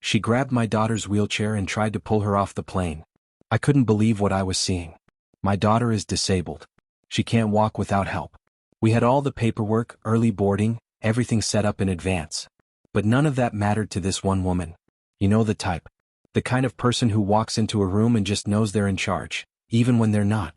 She grabbed my daughter's wheelchair and tried to pull her off the plane. I couldn't believe what I was seeing. My daughter is disabled. She can't walk without help. We had all the paperwork, early boarding, everything set up in advance. But none of that mattered to this one woman. You know the type. The kind of person who walks into a room and just knows they're in charge, even when they're not.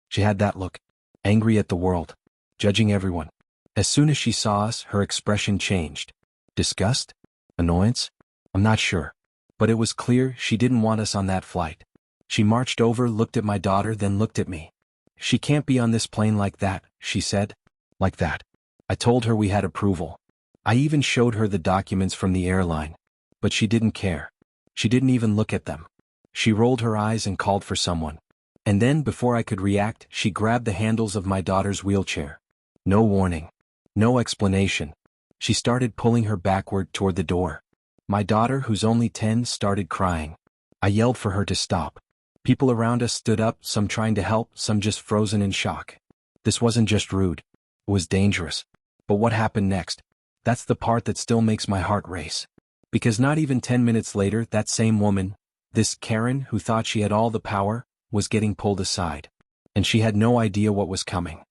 She had that look. Angry at the world. Judging everyone. As soon as she saw us, her expression changed. Disgust? Annoyance? I'm not sure. But it was clear she didn't want us on that flight. She marched over, looked at my daughter, then looked at me. She can't be on this plane like that, she said. Like that. I told her we had approval. I even showed her the documents from the airline. But she didn't care. She didn't even look at them. She rolled her eyes and called for someone. And then, before I could react, she grabbed the handles of my daughter's wheelchair. No warning. No explanation. She started pulling her backward toward the door. My daughter, who's only 10, started crying. I yelled for her to stop. People around us stood up, some trying to help, some just frozen in shock. This wasn't just rude. It was dangerous. But what happened next? That's the part that still makes my heart race. Because not even 10 minutes later, that same woman, this Karen who thought she had all the power, was getting pulled aside. And she had no idea what was coming.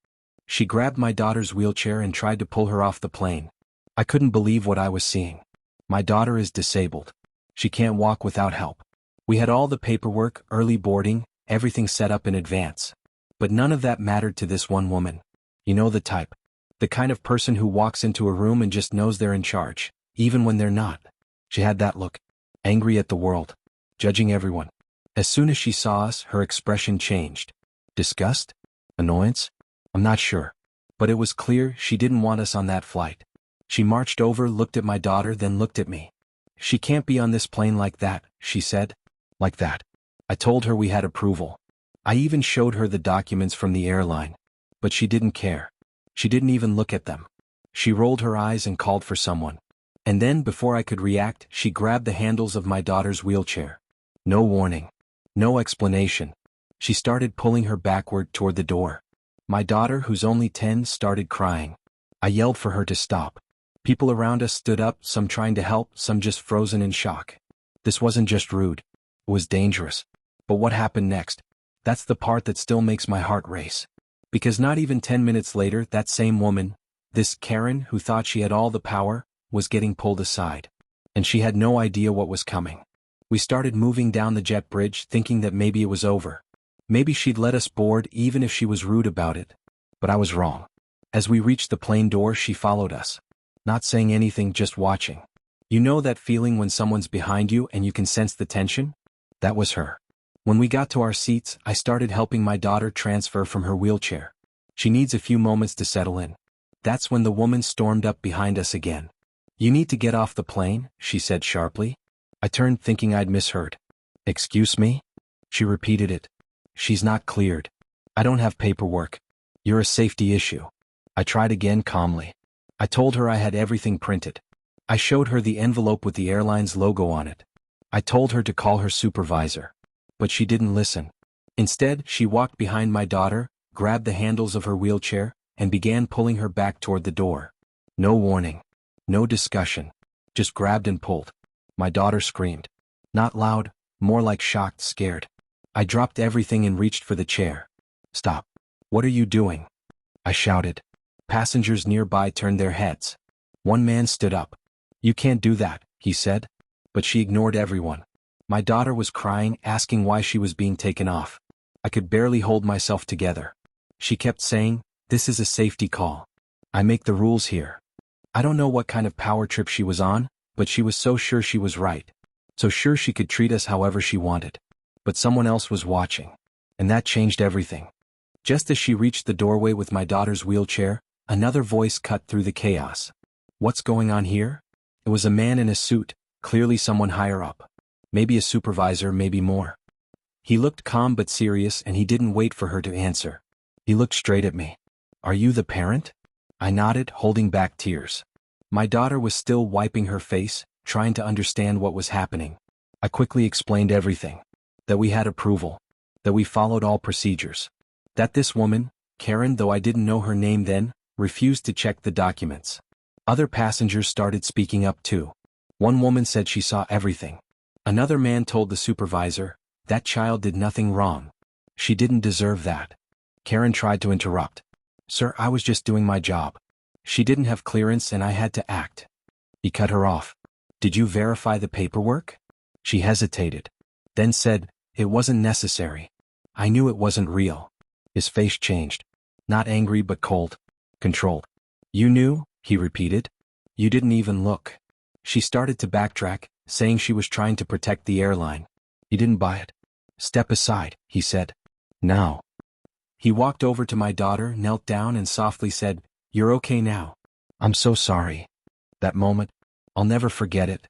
She grabbed my daughter's wheelchair and tried to pull her off the plane. I couldn't believe what I was seeing. My daughter is disabled. She can't walk without help. We had all the paperwork, early boarding, everything set up in advance. But none of that mattered to this one woman. You know the type. The kind of person who walks into a room and just knows they're in charge, even when they're not. She had that look. Angry at the world. Judging everyone. As soon as she saw us, her expression changed. Disgust? Annoyance? I'm not sure. But it was clear she didn't want us on that flight. She marched over, looked at my daughter, then looked at me. She can't be on this plane like that, she said. Like that. I told her we had approval. I even showed her the documents from the airline. But she didn't care. She didn't even look at them. She rolled her eyes and called for someone. And then, before I could react, she grabbed the handles of my daughter's wheelchair. No warning. No explanation. She started pulling her backward toward the door. My daughter, who's only 10, started crying. I yelled for her to stop. People around us stood up, some trying to help, some just frozen in shock. This wasn't just rude. It was dangerous. But what happened next? That's the part that still makes my heart race. Because not even 10 minutes later, that same woman, this Karen who thought she had all the power, was getting pulled aside. And she had no idea what was coming. We started moving down the jet bridge, thinking that maybe it was over. Maybe she'd let us board even if she was rude about it. But I was wrong. As we reached the plane door, she followed us. Not saying anything, just watching. You know that feeling when someone's behind you and you can sense the tension? That was her. When we got to our seats, I started helping my daughter transfer from her wheelchair. She needs a few moments to settle in. That's when the woman stormed up behind us again. You need to get off the plane, she said sharply. I turned, thinking I'd misheard. Excuse me? She repeated it. She's not cleared. I don't have paperwork. You're a safety issue. I tried again calmly. I told her I had everything printed. I showed her the envelope with the airline's logo on it. I told her to call her supervisor. But she didn't listen. Instead, she walked behind my daughter, grabbed the handles of her wheelchair, and began pulling her back toward the door. No warning. No discussion. Just grabbed and pulled. My daughter screamed. Not loud, more like shocked, scared. I dropped everything and reached for the chair. Stop. What are you doing? I shouted. Passengers nearby turned their heads. One man stood up. You can't do that, he said. But she ignored everyone. My daughter was crying, asking why she was being taken off. I could barely hold myself together. She kept saying, "This is a safety call. I make the rules here." I don't know what kind of power trip she was on, but she was so sure she was right. So sure she could treat us however she wanted. But someone else was watching. And that changed everything. Just as she reached the doorway with my daughter's wheelchair, another voice cut through the chaos. What's going on here? It was a man in a suit, clearly someone higher up. Maybe a supervisor, maybe more. He looked calm but serious, and he didn't wait for her to answer. He looked straight at me. Are you the parent? I nodded, holding back tears. My daughter was still wiping her face, trying to understand what was happening. I quickly explained everything. That we had approval. That we followed all procedures. That this woman, Karen, though I didn't know her name then, refused to check the documents. Other passengers started speaking up too. One woman said she saw everything. Another man told the supervisor, "That child did nothing wrong. She didn't deserve that." Karen tried to interrupt. "Sir, I was just doing my job. She didn't have clearance and I had to act." He cut her off. "Did you verify the paperwork?" She hesitated, then said, "It wasn't necessary. I knew it wasn't real." His face changed. Not angry but cold. Controlled. "You knew?" he repeated. "You didn't even look." She started to backtrack, saying she was trying to protect the airline. He didn't buy it. "Step aside," he said. "Now." He walked over to my daughter, knelt down and softly said, "You're okay now." "I'm so sorry." That moment, I'll never forget it.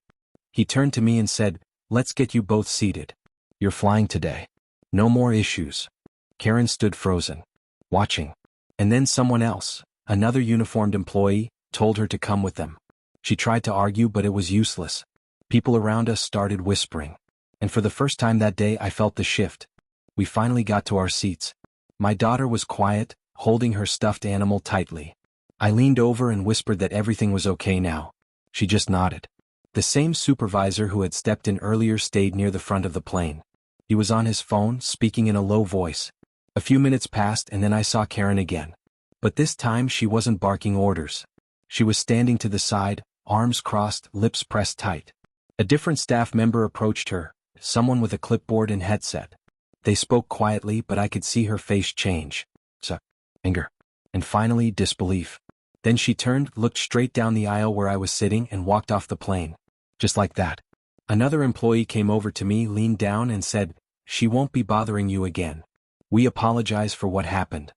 He turned to me and said, "Let's get you both seated. You're flying today. No more issues." Karen stood frozen, watching. And then someone else, another uniformed employee, told her to come with them. She tried to argue, but it was useless. People around us started whispering. And for the first time that day I felt the shift. We finally got to our seats. My daughter was quiet, holding her stuffed animal tightly. I leaned over and whispered that everything was okay now. She just nodded. The same supervisor who had stepped in earlier stayed near the front of the plane. He was on his phone, speaking in a low voice. A few minutes passed and then I saw Karen again. But this time she wasn't barking orders. She was standing to the side, arms crossed, lips pressed tight. A different staff member approached her, someone with a clipboard and headset. They spoke quietly, but I could see her face change. Anger. And finally, disbelief. Then she turned, looked straight down the aisle where I was sitting and walked off the plane. Just like that. Another employee came over to me, leaned down and said, "She won't be bothering you again. We apologize for what happened."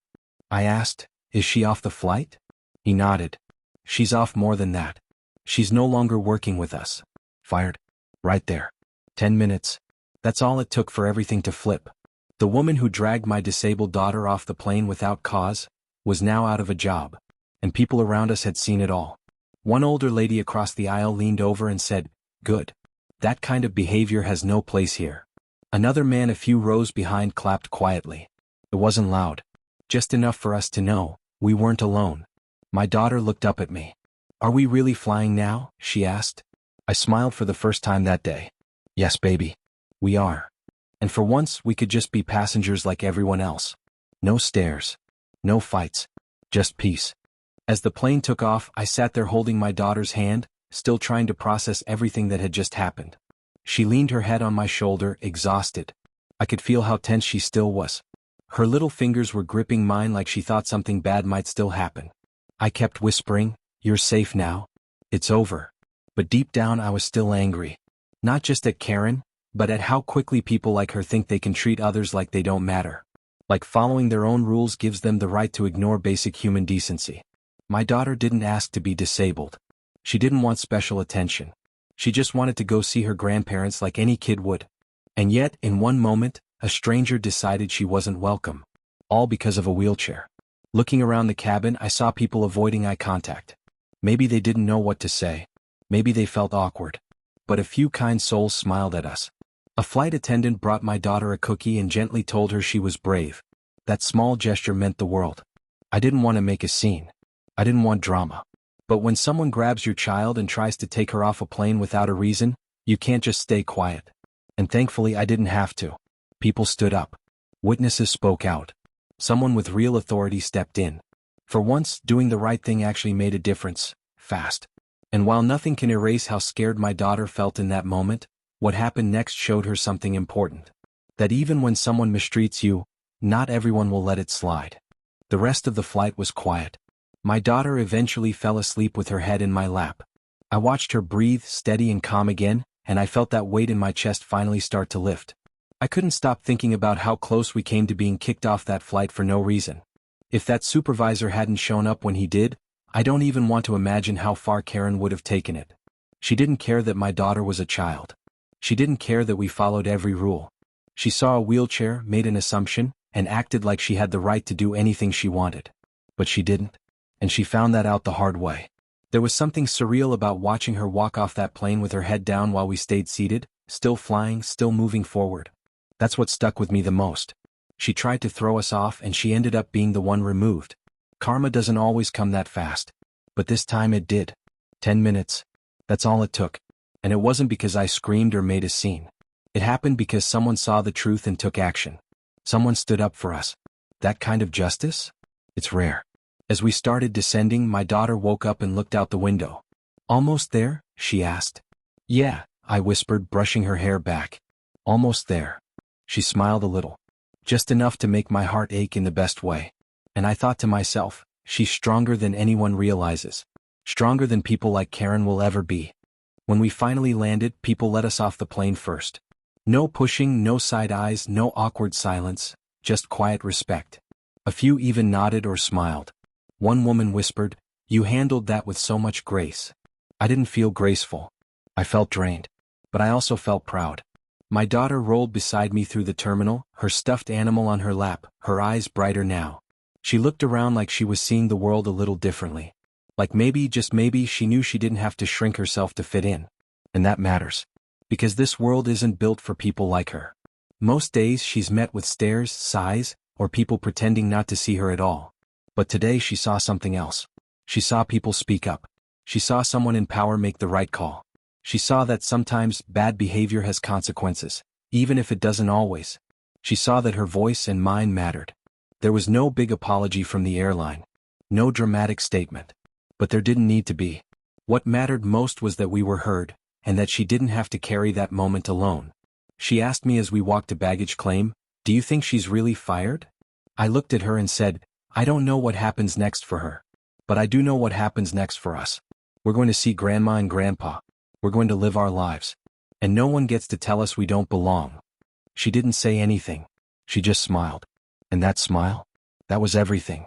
I asked, "Is she off the flight?" He nodded. "She's off more than that. She's no longer working with us." Fired. Right there. 10 minutes. That's all it took for everything to flip. The woman who dragged my disabled daughter off the plane without cause was now out of a job. And people around us had seen it all. One older lady across the aisle leaned over and said, "Good. That kind of behavior has no place here." Another man a few rows behind clapped quietly. It wasn't loud. Just enough for us to know we weren't alone. My daughter looked up at me. "Are we really flying now?" she asked. I smiled for the first time that day. "Yes, baby. We are." And for once we could just be passengers like everyone else. No stares. No fights. Just peace. As the plane took off, I sat there holding my daughter's hand, still trying to process everything that had just happened. She leaned her head on my shoulder, exhausted. I could feel how tense she still was. Her little fingers were gripping mine like she thought something bad might still happen. I kept whispering, "You're safe now. It's over." But deep down I was still angry. Not just at Karen, but at how quickly people like her think they can treat others like they don't matter. Like following their own rules gives them the right to ignore basic human decency. My daughter didn't ask to be disabled. She didn't want special attention. She just wanted to go see her grandparents like any kid would. And yet, in one moment, a stranger decided she wasn't welcome. All because of a wheelchair. Looking around the cabin, I saw people avoiding eye contact. Maybe they didn't know what to say. Maybe they felt awkward. But a few kind souls smiled at us. A flight attendant brought my daughter a cookie and gently told her she was brave. That small gesture meant the world. I didn't want to make a scene. I didn't want drama. But when someone grabs your child and tries to take her off a plane without a reason, you can't just stay quiet. And thankfully I didn't have to. People stood up. Witnesses spoke out. Someone with real authority stepped in. For once, doing the right thing actually made a difference, fast. And while nothing can erase how scared my daughter felt in that moment, what happened next showed her something important. That even when someone mistreats you, not everyone will let it slide. The rest of the flight was quiet. My daughter eventually fell asleep with her head in my lap. I watched her breathe steady and calm again, and I felt that weight in my chest finally start to lift. I couldn't stop thinking about how close we came to being kicked off that flight for no reason. If that supervisor hadn't shown up when he did, I don't even want to imagine how far Karen would have taken it. She didn't care that my daughter was a child. She didn't care that we followed every rule. She saw a wheelchair, made an assumption, and acted like she had the right to do anything she wanted. But she didn't. And she found that out the hard way. There was something surreal about watching her walk off that plane with her head down while we stayed seated, still flying, still moving forward. That's what stuck with me the most. She tried to throw us off and she ended up being the one removed. Karma doesn't always come that fast. But this time it did. 10 minutes. That's all it took. And it wasn't because I screamed or made a scene. It happened because someone saw the truth and took action. Someone stood up for us. That kind of justice? It's rare. As we started descending, my daughter woke up and looked out the window. Almost there? She asked. Yeah, I whispered, brushing her hair back. Almost there. She smiled a little. Just enough to make my heart ache in the best way. And I thought to myself, she's stronger than anyone realizes. Stronger than people like Karen will ever be. When we finally landed, people let us off the plane first. No pushing, no side eyes, no awkward silence, just quiet respect. A few even nodded or smiled. One woman whispered, "You handled that with so much grace." I didn't feel graceful. I felt drained. But I also felt proud. My daughter rolled beside me through the terminal, her stuffed animal on her lap, her eyes brighter now. She looked around like she was seeing the world a little differently. Like maybe, just maybe, she knew she didn't have to shrink herself to fit in. And that matters. Because this world isn't built for people like her. Most days she's met with stares, sighs, or people pretending not to see her at all. But today she saw something else. She saw people speak up. She saw someone in power make the right call. She saw that sometimes bad behavior has consequences, even if it doesn't always. She saw that her voice and mine mattered. There was no big apology from the airline. No dramatic statement. But there didn't need to be. What mattered most was that we were heard, and that she didn't have to carry that moment alone. She asked me as we walked to baggage claim, "Do you think she's really fired?" I looked at her and said, "I don't know what happens next for her. But I do know what happens next for us. We're going to see Grandma and Grandpa. We're going to live our lives. And no one gets to tell us we don't belong." She didn't say anything. She just smiled. And that smile? That was everything.